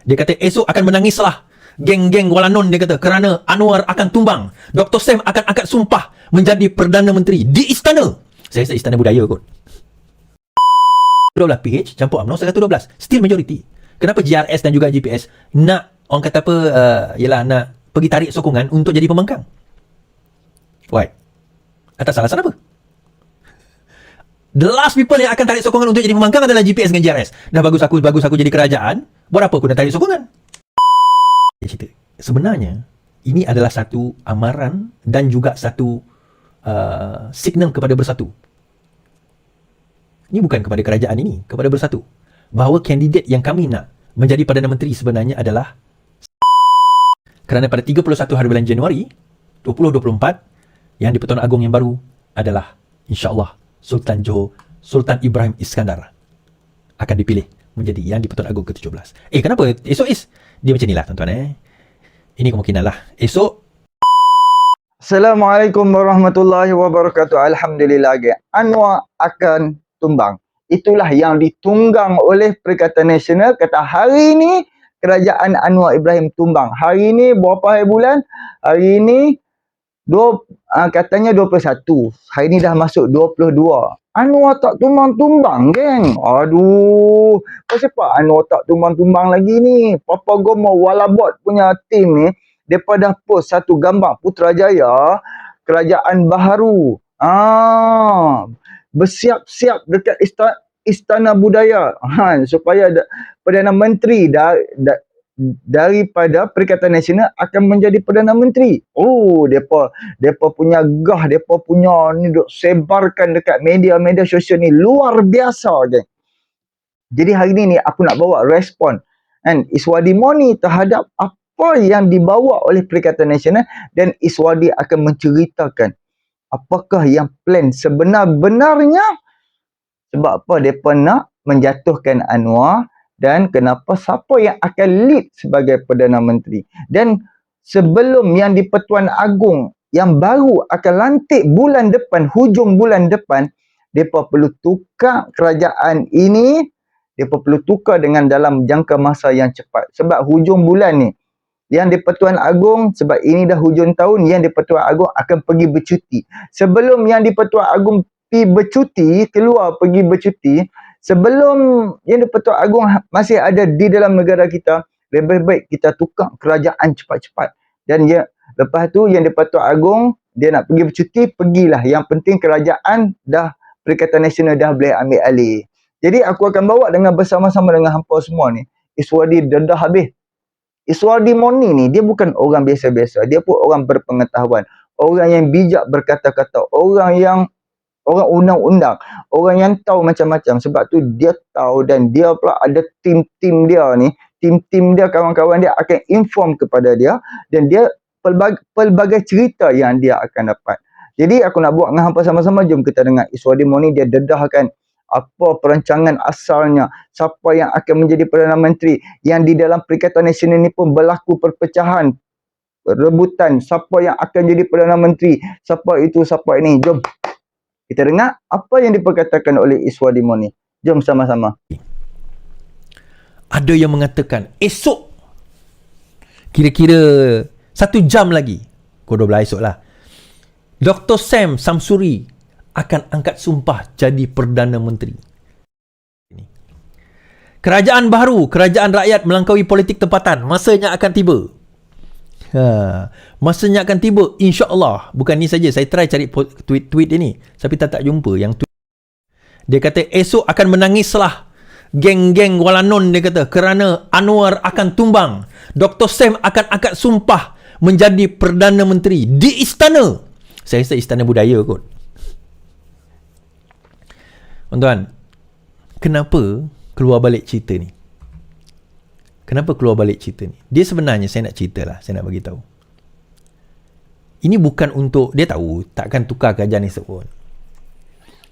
Dia kata esok akan menangislah geng-geng Kuala Nun, dia kata, kerana Anwar akan tumbang. Dr. Sam akan angkat sumpah menjadi Perdana Menteri di istana. Saya rasa istana budaya kot. 12 PH campur UMNO 112. Still majority. Kenapa GRS dan juga GPS nak, orang kata apa, yelah, nak pergi tarik sokongan untuk jadi pembangkang? Why? Atas alasan apa? The last people yang akan tarik sokongan untuk jadi pembangkang adalah GPS dengan GRS. Dah bagus aku jadi kerajaan, buat apa aku nak tarik sokongan? Dia cerita, sebenarnya ini adalah satu amaran dan juga satu signal kepada Bersatu. Ini bukan kepada kerajaan ini, kepada Bersatu. Bahawa kandidat yang kami nak menjadi Perdana Menteri sebenarnya adalah, kerana pada 31 hari bulan Januari 2024 yang di-Pertuan Agong yang baru adalah insya-Allah Sultan Johor Sultan Ibrahim Iskandar akan dipilih menjadi yang di-Pertuan Agong ke-17. Kenapa? Esok dia macam inilah tuan-tuan. Ini kemungkinan lah. Esok. Assalamualaikum warahmatullahi wabarakatuh. Alhamdulillah, Anwar akan tumbang. Itulah yang ditunggang oleh Perikatan Nasional. Kata hari ini kerajaan Anwar Ibrahim tumbang. Hari ini berapa hari bulan? Hari ini katanya 21. Hari ini dah masuk 22. Anwar tak tumbang-tumbang, geng. Aduh. Kenapa Anwar tak tumbang-tumbang lagi ni? Papa Gomo Walabot punya tim ni, mereka dah post satu gambar Putrajaya kerajaan baharu. Bersiap-siap dekat Istana Budaya. Supaya Perdana Menteri daripada Perikatan Nasional akan menjadi Perdana Menteri. Depa punya gah, depa punya ni duk sebarkan dekat media-media sosial ni luar biasa, geng. Jadi hari ni aku nak bawa respon Iswadi Moni terhadap apa yang dibawa oleh Perikatan Nasional, dan Iswadi akan menceritakan apakah yang plan sebenar-benarnya, sebab apa depa nak menjatuhkan Anwar, dan kenapa, siapa yang akan lead sebagai Perdana Menteri. Dan sebelum yang di-Pertuan Agong yang baru akan lantik bulan depan, hujung bulan depan, mereka perlu tukar kerajaan ini, mereka perlu tukar dengan dalam jangka masa yang cepat. Sebab hujung bulan ni, yang di-Pertuan Agong, sebab ini dah hujung tahun, yang di-Pertuan Agong akan pergi bercuti. Sebelum yang di-Pertuan Agong pergi bercuti, keluar pergi bercuti, sebelum yang di-Pertuan Agong masih ada di dalam negara kita, lebih baik kita tukar kerajaan cepat-cepat. Dan lepas tu yang di-Pertuan Agong, dia nak pergi bercuti, pergilah. Yang penting kerajaan dah, Perikatan Nasional dah boleh ambil alih. Jadi aku akan bawa dengan bersama-sama dengan hampa semua ni. Iswadi dedah habis. Iswadi Moni ni, dia bukan orang biasa-biasa. Dia pun orang berpengetahuan. Orang yang bijak berkata-kata. Orang undang-undang, orang yang tahu macam-macam. Sebab tu dia tahu, dan dia pula ada tim-tim dia ni, tim-tim dia, kawan-kawan dia akan inform kepada dia, dan dia pelbagai cerita yang dia akan dapat. Jadi aku nak buat dengan hampa sama-sama. Jom kita dengar Iswadi Moni, dia dedahkan apa perancangan asalnya, siapa yang akan menjadi Perdana Menteri, yang di dalam Perikatan Nasional ni pun berlaku perpecahan, rebutan, siapa yang akan jadi Perdana Menteri, siapa itu, siapa ini. Jom kita dengar apa yang diperkatakan oleh Iswadi Moni. Jom sama-sama. Ada yang mengatakan esok, kira-kira 1 jam lagi, pukul 12 esok lah, Dr. Sam Samsuri akan angkat sumpah jadi Perdana Menteri. Kerajaan baru, kerajaan rakyat melangkaui politik tempatan, masanya akan tiba. Masanya akan tiba, insya-Allah. Bukan ni saja, saya try cari tweet dia ni, tapi tak jumpa yang tweet. Dia kata esok akan menangislah geng-geng Kuala Nun, dia kata, kerana Anwar akan tumbang. Dr. Sam akan angkat sumpah menjadi Perdana Menteri di istana. Saya rasa istana budaya kot. Tuan-tuan, kenapa keluar balik cerita ni? Kenapa keluar balik cerita ni? Dia sebenarnya, saya nak cerita lah, saya nak bagi tahu. Ini bukan untuk, dia tahu takkan tukar kerajaan ni pun.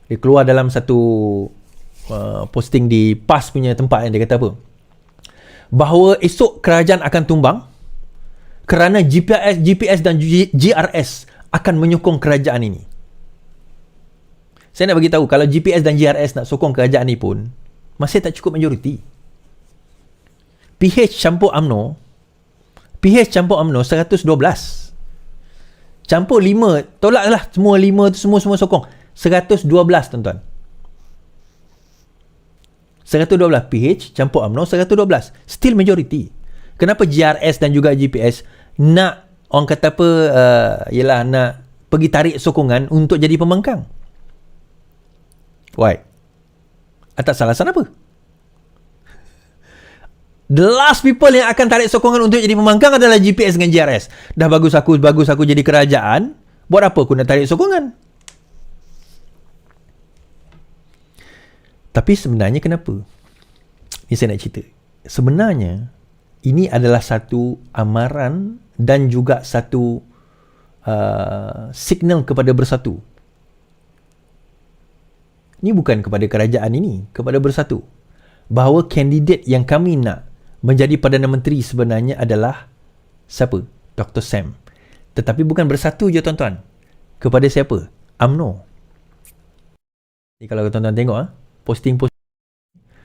Dia keluar dalam satu posting di PAS punya tempat, dia kata apa? Bahawa esok kerajaan akan tumbang kerana GPS dan GRS akan menyokong kerajaan ini. Saya nak bagi tahu, kalau GPS dan GRS nak sokong kerajaan ni pun, masih tak cukup majoriti. PH campur UMNO 112. Campur 5, tolaklah semua 5 tu semua sokong. 112 tuan-tuan. 112 PH campur UMNO 112. Still majority. Kenapa GRS dan juga GPS nak orang kata apa ialah nak pergi tarik sokongan untuk jadi pembangkang? Why? Atas alasan apa? The last people yang akan tarik sokongan untuk jadi pembangkang adalah GPS dengan GRS. Dah bagus aku jadi kerajaan, buat apa aku nak tarik sokongan? Tapi sebenarnya kenapa? Ini saya nak cerita. Sebenarnya ini adalah satu amaran dan juga satu signal kepada Bersatu. Ini bukan kepada kerajaan ini, kepada Bersatu. Bahawa kandidat yang kami nak menjadi Perdana Menteri sebenarnya adalah siapa? Dr. Sam. Tetapi bukan Bersatu je tuan-tuan. Kepada siapa? UMNO. Jadi kalau tuan-tuan tengok posting-posting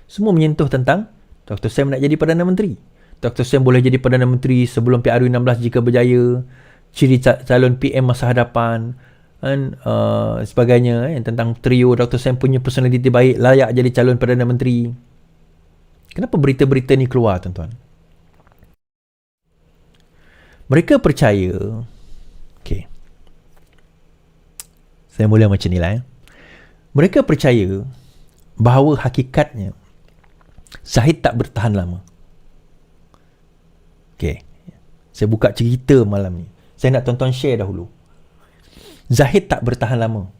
semua menyentuh tentang Dr. Sam nak jadi Perdana Menteri. Dr. Sam boleh jadi Perdana Menteri sebelum PRU16 jika berjaya. Ciri calon PM masa hadapan dan sebagainya tentang trio Dr. Sam punya personality baik, layak jadi calon Perdana Menteri. Kenapa berita-berita ni keluar tuan-tuan? Mereka percaya, okay, saya mula macam ni lah. Mereka percaya bahawa hakikatnya Zahid tak bertahan lama. Okay, saya buka cerita malam ni. Saya nak tuan-tuan share dahulu. Zahid tak bertahan lama.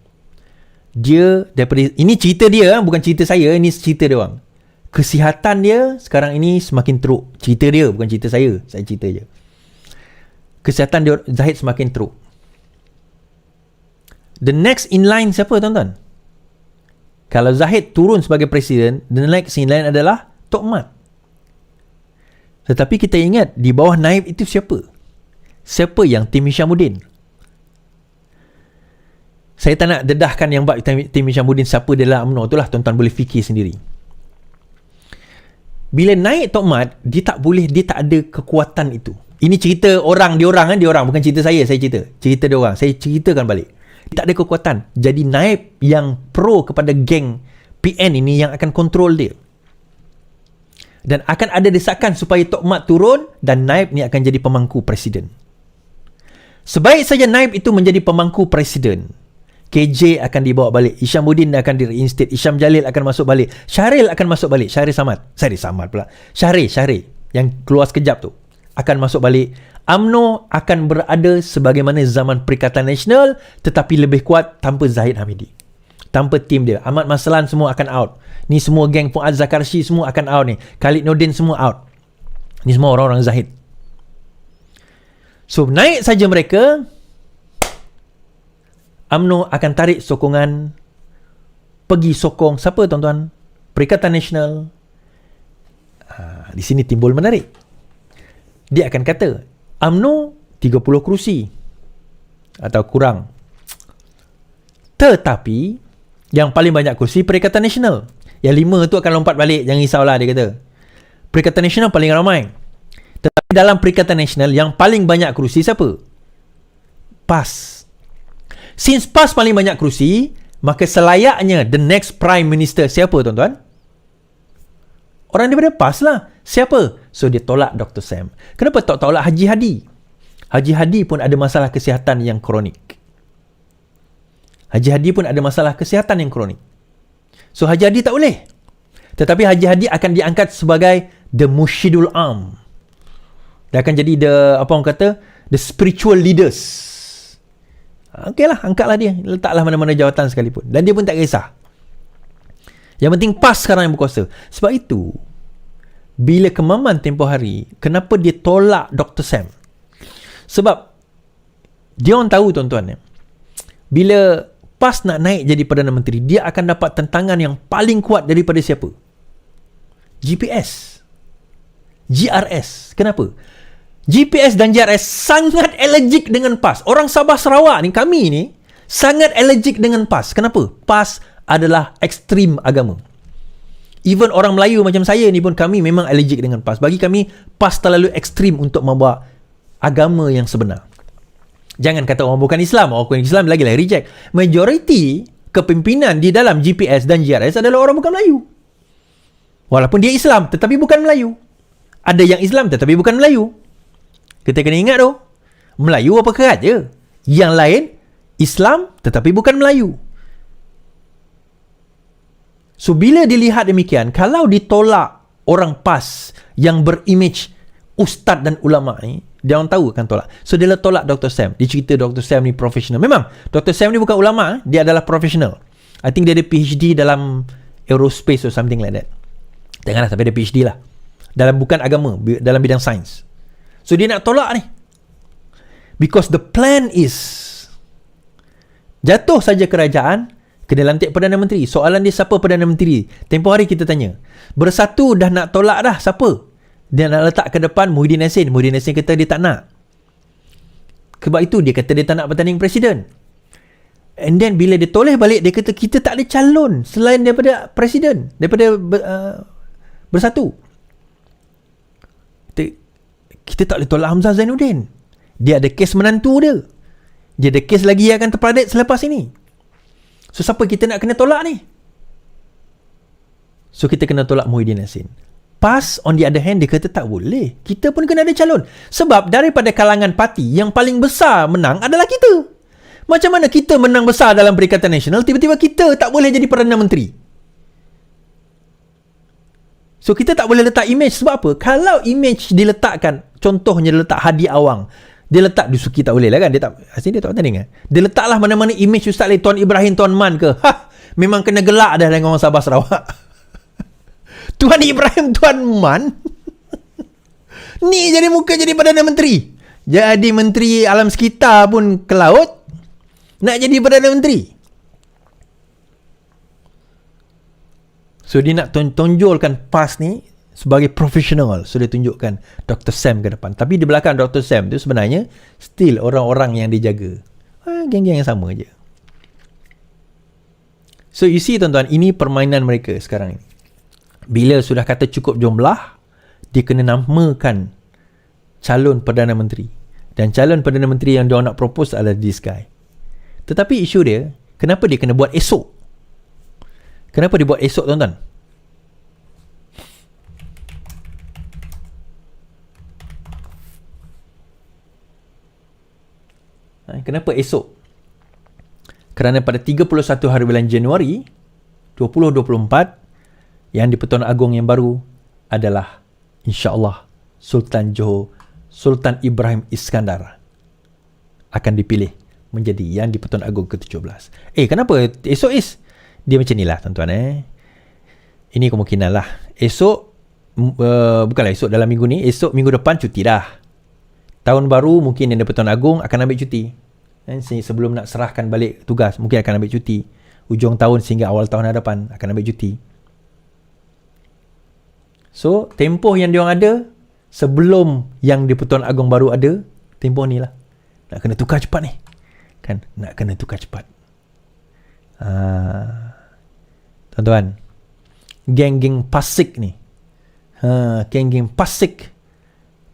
Dia daripada, ini cerita dia, bukan cerita saya, ini cerita dia orang. Kesihatan dia sekarang ini semakin teruk. Cerita dia, bukan cerita saya cerita je. Kesihatan dia, Zahid semakin teruk. The next in line siapa tuan-tuan? Kalau Zahid turun sebagai presiden, the next in line adalah Tok Mat. Tetapi kita ingat, di bawah Naib itu siapa? Siapa yang Tim Hishamuddin? Saya tak nak dedahkan yang bab Tim Hishamuddin siapa dia dalam UMNO. Itulah tuan-tuan boleh fikir sendiri. Bila naik Tok Mat, dia tak ada kekuatan itu. Ini cerita orang, diorang bukan cerita saya cerita. Cerita diorang, saya ceritakan balik. Dia tak ada kekuatan. Jadi naib yang pro kepada geng PN ini yang akan kontrol dia. Dan akan ada desakan supaya Tok Mat turun dan naib ni akan jadi pemangku presiden. Sebaik saja naib itu menjadi pemangku presiden, KJ akan dibawa balik, Hishamuddin akan di-reinstate, Hisham Jalil akan masuk balik, Syahril akan masuk balik, Syahrir Samad pula, Syahrir yang keluar sekejap tu akan masuk balik. UMNO akan berada sebagaimana zaman Perikatan Nasional, tetapi lebih kuat tanpa Zahid Hamidi, tanpa tim dia. Ahmad Maslan semua akan out. Ni semua geng Fuad Zakarshi semua akan out ni. Khalid Nordin semua out. Ni semua orang-orang Zahid. So naik saja mereka, UMNO akan tarik sokongan, pergi sokong siapa tuan-tuan? Perikatan Nasional. Di sini timbul menarik. Dia akan kata, UMNO 30 kerusi atau kurang. Tetapi yang paling banyak kerusi Perikatan Nasional. Yang 5 tu akan lompat balik, jangan risaulah dia kata. Perikatan Nasional paling ramai. Tetapi dalam Perikatan Nasional yang paling banyak kerusi siapa? PAS. Since PAS paling banyak kerusi, maka selayaknya the next Prime Minister siapa tuan-tuan? Orang daripada PAS lah. Siapa? So dia tolak Dr. Sam. Kenapa tak tolak Haji Hadi? Haji Hadi pun ada masalah kesihatan yang kronik. Haji Hadi pun ada masalah kesihatan yang kronik. So Haji Hadi tak boleh. Tetapi Haji Hadi akan diangkat sebagai the Mushidul Am. Dia akan jadi the spiritual leaders. Okeylah, angkatlah dia, letaklah mana-mana jawatan sekalipun, dan dia pun tak kisah. Yang penting PAS sekarang yang berkuasa. Sebab itu bila Kemaman tempoh hari, kenapa dia tolak Dr. Sam? Sebab dia orang tahu tuan-tuan, bila PAS nak naik jadi Perdana Menteri, dia akan dapat tentangan yang paling kuat daripada siapa? GPS, GRS. Kenapa? GPS dan GRS sangat allergic dengan PAS. Orang Sabah Sarawak ni, kami ni sangat allergic dengan PAS. Kenapa? PAS adalah ekstrim agama. Even orang Melayu macam saya ni pun, kami memang allergic dengan PAS. Bagi kami, PAS terlalu ekstrim untuk membawa agama yang sebenar. Jangan kata orang bukan Islam. Orang bukan Islam lagi reject. Majoriti kepimpinan di dalam GPS dan GRS adalah orang bukan Melayu. Walaupun dia Islam, tetapi bukan Melayu. Ada yang Islam tetapi bukan Melayu. Kita kena ingat tu. Melayu apa kerat je. Yang lain, Islam tetapi bukan Melayu. So, bila dilihat demikian, kalau ditolak orang PAS yang berimage ustaz dan ulama ni, dia orang tahu akan tolak. So, dia tolak Dr. Sam. Dia cerita Dr. Sam ni profesional. Memang, Dr. Sam ni bukan ulama, dia adalah profesional. I think dia ada PhD dalam aerospace or something like that. Janganlah, tapi ada PhD lah. Dalam bukan agama, dalam bidang sains. So, dia nak tolak ni. Because the plan is, jatuh saja kerajaan, kena lantik Perdana Menteri. Soalan dia, siapa Perdana Menteri? Tempoh hari kita tanya. Bersatu dah nak tolak dah, siapa? Dia nak letak ke depan Muhyiddin Yassin. Muhyiddin Yassin kata dia tak nak. Sebab itu dia kata dia tak nak bertanding presiden. And then bila dia toleh balik, dia kata kita tak ada calon selain daripada presiden, daripada Bersatu. Kita tak boleh tolak Hamzah Zainuddin. Dia ada kes menantu dia. Dia ada kes lagi yang akan terperadit selepas ini. So, siapa kita nak kena tolak ni? So, kita kena tolak Muhyiddin Yassin. PAS, on the other hand, dia kata tak boleh. Kita pun kena ada calon. Sebab daripada kalangan parti, yang paling besar menang adalah kita. Macam mana kita menang besar dalam Perikatan Nasional, tiba-tiba kita tak boleh jadi Perdana Menteri? So, kita tak boleh letak image. Sebab apa? Kalau image diletakkan, contohnya dia letak Hadi Awang, dia letak Dusuki tak boleh lah kan, dia tak, asyik dia tak tanding kan. Dia letaklah mana-mana image Ustaz Tuan Ibrahim Tuan Man ke, memang kena gelak dah dengan orang Sabah Sarawak. Tuan Ibrahim Tuan Man ni jadi muka jadi Perdana Menteri, jadi Menteri Alam Sekitar pun ke laut, nak jadi Perdana Menteri. So, dia nak tonjolkan PAS ni sebagai profesional. So, dia tunjukkan Dr. Sam ke depan. Tapi di belakang Dr. Sam tu sebenarnya still orang-orang yang dijaga. Geng-geng yang sama je. So, you see tuan-tuan, ini permainan mereka sekarang ni. Bila sudah kata cukup jumlah, dia kena namakan calon Perdana Menteri. Dan calon Perdana Menteri yang dia nak propose adalah this guy. Tetapi isu dia, kenapa dia kena buat esok? Kenapa dia buat esok tuan-tuan? Kenapa esok? Kerana pada 31 hari bulan Januari 2024, yang di-Pertuan Agong yang baru adalah insya-Allah Sultan Johor Sultan Ibrahim Iskandar akan dipilih menjadi yang di-Pertuan Agong ke-17. Kenapa esok is? Dia macam inilah tuan-tuan. Ini kemungkinan lah. Esok, bukanlah esok dalam minggu ni, esok minggu depan cuti dah. Tahun baru mungkin yang di-Pertuan Agong akan ambil cuti. Sebelum nak serahkan balik tugas, mungkin akan ambil cuti. Ujung tahun sehingga awal tahun hadapan akan ambil cuti. So, tempoh yang diorang ada sebelum yang di-Pertuan Agong baru ada, tempoh ni lah. Nak kena tukar cepat ni. Kan? Nak kena tukar cepat. Tuan-tuan, geng-geng Pasik ni, geng-geng Pasik,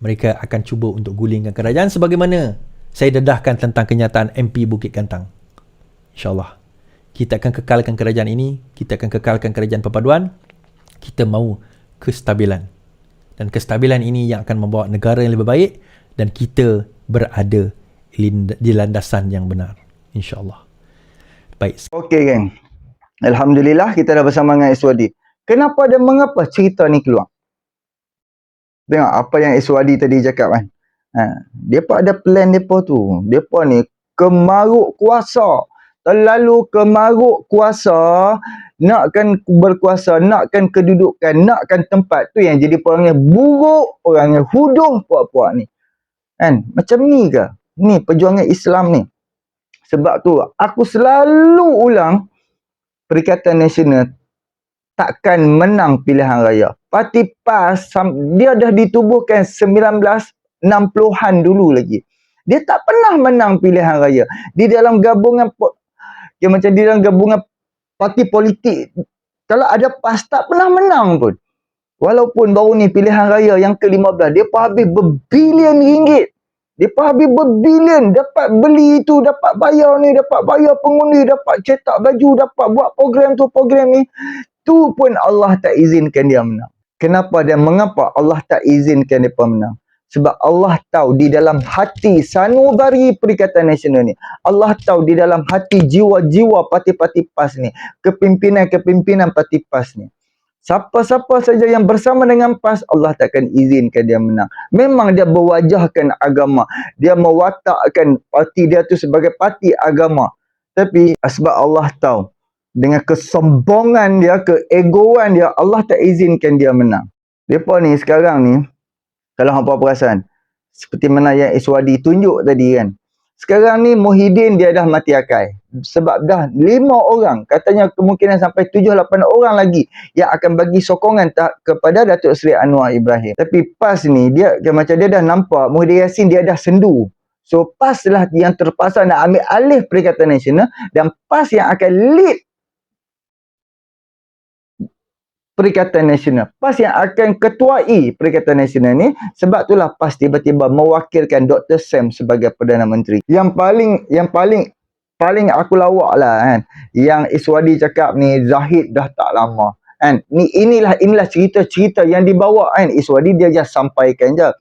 mereka akan cuba untuk gulingkan kerajaan sebagaimana saya dedahkan tentang kenyataan MP Bukit Kantang. InsyaAllah kita akan kekalkan kerajaan ini, kita akan kekalkan kerajaan perpaduan. Kita mahu kestabilan, dan kestabilan ini yang akan membawa negara yang lebih baik, dan kita berada di landasan yang benar, insyaAllah. Baik. Okey geng, Alhamdulillah kita dah bersama dengan Iswadi. Kenapa dan mengapa cerita ni keluar? Tengok apa yang Iswadi tadi cakap kan. Depa ada plan depa tu. Depa ni kemaruk kuasa. Terlalu kemaruk kuasa, nakkan berkuasa, nakkan kedudukan, nakkan tempat. Tu yang jadi orangnya buruk, orangnya huduh puak-puak ni. Kan? Macam ni ke? Ni perjuangan Islam ni. Sebab tu aku selalu ulang, Perikatan Nasional takkan menang pilihan raya. Parti PAS dia dah ditubuhkan 1960-an dulu lagi. Dia tak pernah menang pilihan raya. Di dalam gabungan macam di dalam gabungan parti politik Kalau ada PAS tak pernah menang pun. Walaupun baru ni pilihan raya yang ke-15, dia pun habis berbilion ringgit. Dia pun habis berbilion. Dapat beli itu, dapat bayar ni, dapat bayar pengundi, dapat cetak baju, dapat buat program tu, program ni. Tu pun Allah tak izinkan dia menang. Kenapa dan mengapa Allah tak izinkan dia menang? Sebab Allah tahu di dalam hati sanubari Perikatan Nasional ni. Allah tahu di dalam hati jiwa-jiwa parti-parti PAS ni. Kepimpinan-kepimpinan parti PAS ni. Siapa-siapa saja yang bersama dengan PAS, Allah takkan izinkan dia menang. Memang dia berwajahkan agama. Dia mewatakkan parti dia tu sebagai parti agama. Tapi sebab Allah tahu, dengan kesombongan dia, keegoan dia, Allah tak izinkan dia menang. Mereka ni sekarang ni, kalau hampa perasan, seperti mana yang Iswadi tunjuk tadi kan, sekarang ni Muhyiddin dia dah mati akal. Sebab dah 5 orang, katanya kemungkinan sampai 7-8 orang lagi yang akan bagi sokongan kepada Datuk Seri Anwar Ibrahim. Tapi PAS ni, dia macam dia dah nampak, Muhyiddin Yassin dia dah sendu. So PAS lah yang terpaksa nak ambil alih Perikatan Nasional dan PAS yang akan lead Perikatan Nasional. PAS yang akan ketuai Perikatan Nasional ni. Sebab itulah PAS tiba-tiba mewakilkan Dr. Sam sebagai Perdana Menteri. Yang paling aku lawak lah kan, yang Iswadi cakap ni Zahid dah tak lama kan. Inilah cerita-cerita yang dibawa kan. Iswadi dia just sampaikan je.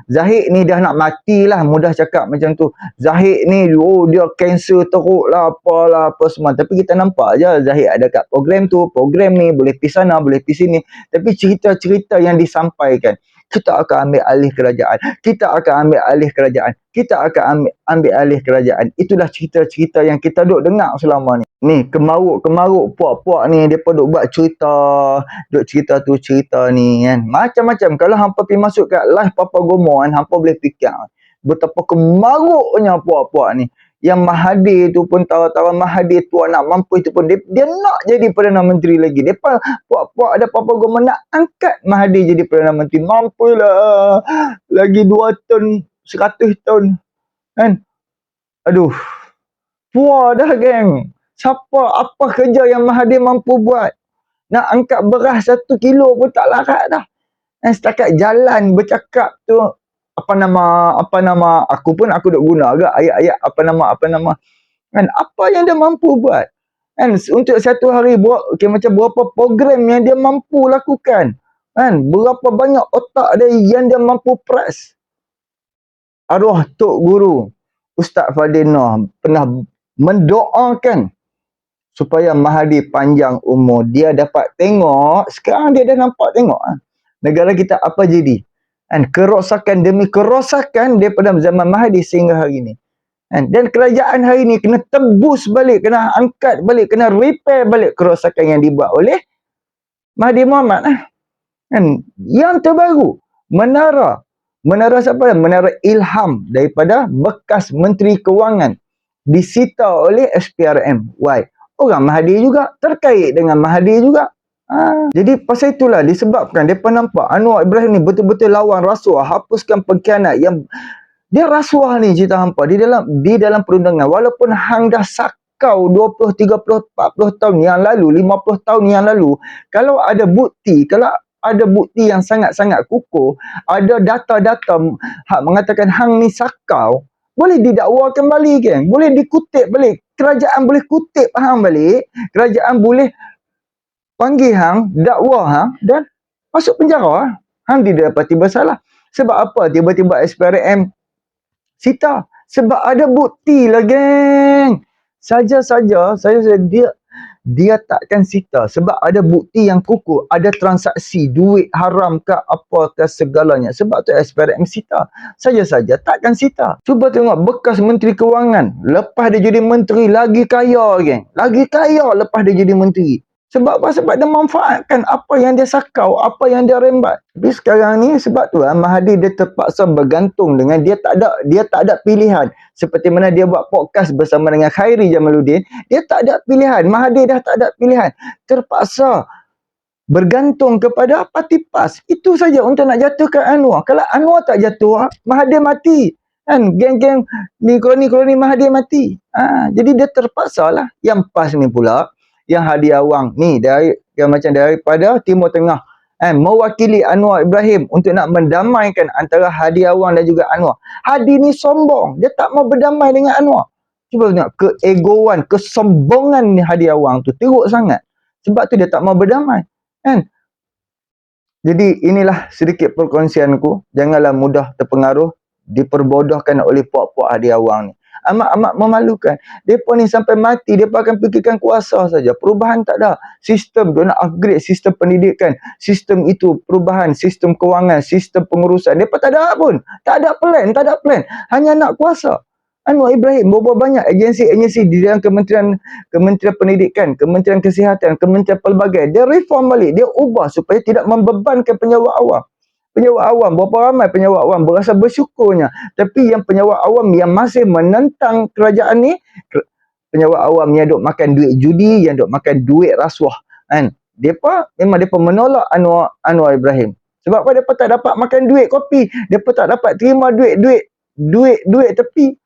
Zahid ni dah nak mati lah, mudah cakap macam tu. Zahid ni, dia kanser teruk lah, apalah, apa semua. Tapi kita nampak je Zahid ada kat program tu, program ni, boleh pergi sana, boleh pergi sini. Tapi cerita-cerita yang disampaikan, kita akan ambil alih kerajaan, kita akan ambil alih kerajaan, kita akan ambil alih kerajaan. Itulah cerita-cerita yang kita duk dengar selama ni. Ni, kemaruk-kemaruk puak-puak ni, mereka duk buat cerita tu, cerita ni kan. Macam-macam. Kalau hampa pergi masuk kat live Papa Gomo kan, hampa boleh fikir betapa kemaruknya puak-puak ni. Yang Mahathir tu pun tahu-tahu Mahathir tu anak mampu itu pun dia nak jadi Perdana Menteri lagi. Depa puak-puak ada Papa Gomo nak angkat Mahathir jadi Perdana Menteri. Mampulah. Lagi 2 tahun, 100 tahun. Kan? Aduh. Puas dah geng. Apa kerja yang Mahathir mampu buat? Nak angkat beras 1 kilo pun tak larat dah. Setakat jalan bercakap tu, apa nama aku duk guna agak ayat-ayat apa nama kan, apa yang dia mampu buat kan untuk satu hari macam berapa program yang dia mampu lakukan kan, berapa banyak otak dia yang dia mampu press. Arwah Tok Guru Ustaz Fadil Noh pernah mendoakan supaya Mahathir panjang umur, dia dapat tengok. Sekarang dia dah nampak tengok negara kita apa jadi. Dan kerosakan demi kerosakan daripada zaman Mahathir sehingga hari ini. Dan kerajaan hari ini kena tebus balik, kena angkat balik, kena repair balik kerosakan yang dibuat oleh Mahathir Mohamad. Yang terbaru, Menara siapa? Menara Ilham daripada bekas Menteri Kewangan disita oleh SPRM. Why? Orang Mahathir juga, terkait dengan Mahathir juga. Jadi pasal itulah disebabkan mereka nampak Anwar Ibrahim ni betul-betul lawan rasuah, hapuskan pengkhianat yang dia rasuah ni cerita hampa di dalam perundangan. Walaupun hang dah sakau 20, 30, 40 tahun yang lalu, 50 tahun yang lalu, kalau ada bukti yang sangat-sangat kukuh, ada data-data mengatakan hang ni sakau, boleh didakwa kembali geng, boleh dikutip balik, kerajaan boleh kutip hang balik, kerajaan boleh panggil hang, dakwa hang dan masuk penjara. Hang didapati bersalah. Sebab apa tiba-tiba SPRM sita? Sebab ada bukti lah geng. Saja-saja dia takkan sita sebab ada bukti yang kukuh, ada transaksi duit haram ke apa ke segalanya. Sebab tu SPRM sita. Saja-saja takkan sita. Cuba tengok bekas Menteri Kewangan, lepas dia jadi menteri lagi kaya geng. Lagi kaya lepas dia jadi menteri. Sebab apa? Sebab dia manfaatkan apa yang dia sakau, apa yang dia rembat. Tapi sekarang ni sebab tu Mahathir dia terpaksa bergantung dengan dia tak ada pilihan. Seperti mana dia buat podcast bersama dengan Khairi Jamaluddin, dia tak ada pilihan. Mahathir dah tak ada pilihan. Terpaksa bergantung kepada parti PAS. Itu saja untuk nak jatuhkan Anwar. Kalau Anwar tak jatuh, Mahathir mati. Kan geng-geng ni kroni-kroni Mahathir mati. Jadi dia terpaksa lah. Yang PAS ni pula, yang hadiah wang ni dari yang macam daripada Timur Tengah mewakili Anwar Ibrahim untuk nak mendamaikan antara Hadi Awang dan juga Anwar. Hadi ni sombong, dia tak mau berdamai dengan Anwar. Cuba tengok keegoan, kesombongan ni Hadi Awang tu teruk sangat. Sebab tu dia tak mau berdamai, kan? Jadi inilah sedikit perkongsianku. Janganlah mudah terpengaruh, diperbodohkan oleh puak-puak Hadi Awang ni. Amat-amat memalukan. Mereka ni sampai mati, mereka akan fikirkan kuasa saja. Perubahan tak ada. Sistem, dia nak upgrade sistem pendidikan. Sistem itu, perubahan, sistem kewangan, sistem pengurusan. Mereka tak ada pun. Tak ada plan. Hanya nak kuasa. Anwar Ibrahim, berapa banyak agensi-agensi di dalam Kementerian Pendidikan, Kementerian Kesihatan, Kementerian Pelbagai. Dia reform balik, dia ubah supaya tidak membebankan penyewa awam. Penyewa awam, berapa ramai penyewa awam berasa bersyukurnya. Tapi yang penyewa awam yang masih menentang kerajaan ni, penyewa awam yang duk makan duit judi, yang duk makan duit rasuah, kan? Memang depa menolak Anwar Ibrahim. Sebab apa? Depa tak dapat makan duit kopi, depa tak dapat terima duit tepi.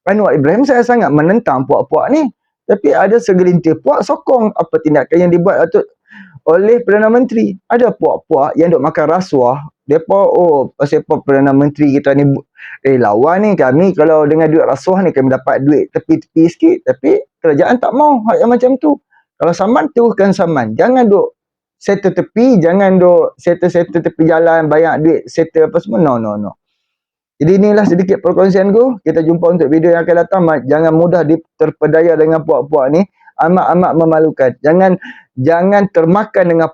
Anwar Ibrahim saya sangat menentang puak-puak ni. Tapi ada segelintir puak sokong apa tindakan yang dibuat oleh Perdana Menteri. Ada puak-puak yang duk makan rasuah. Depa pasal apa Perdana Menteri kita ni lawan ni, kami kalau dengan duit rasuah ni kami dapat duit tepi-tepi sikit. Tapi kerajaan tak mau hak yang macam tu. Kalau saman, teruskan saman. Jangan duk settle tepi, jangan duk settle tepi jalan, banyak duit settle apa semua. No. Jadi inilah sedikit perkongsianku. Kita jumpa untuk video yang akan datang. Jangan mudah terpedaya dengan puak-puak ni. Amat-amat memalukan. Jangan termakan dengan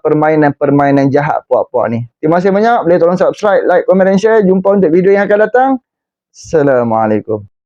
permainan jahat puak-puak ni. Terima kasih banyak. Boleh tolong subscribe, like, komen dan share. Jumpa untuk video yang akan datang. Assalamualaikum.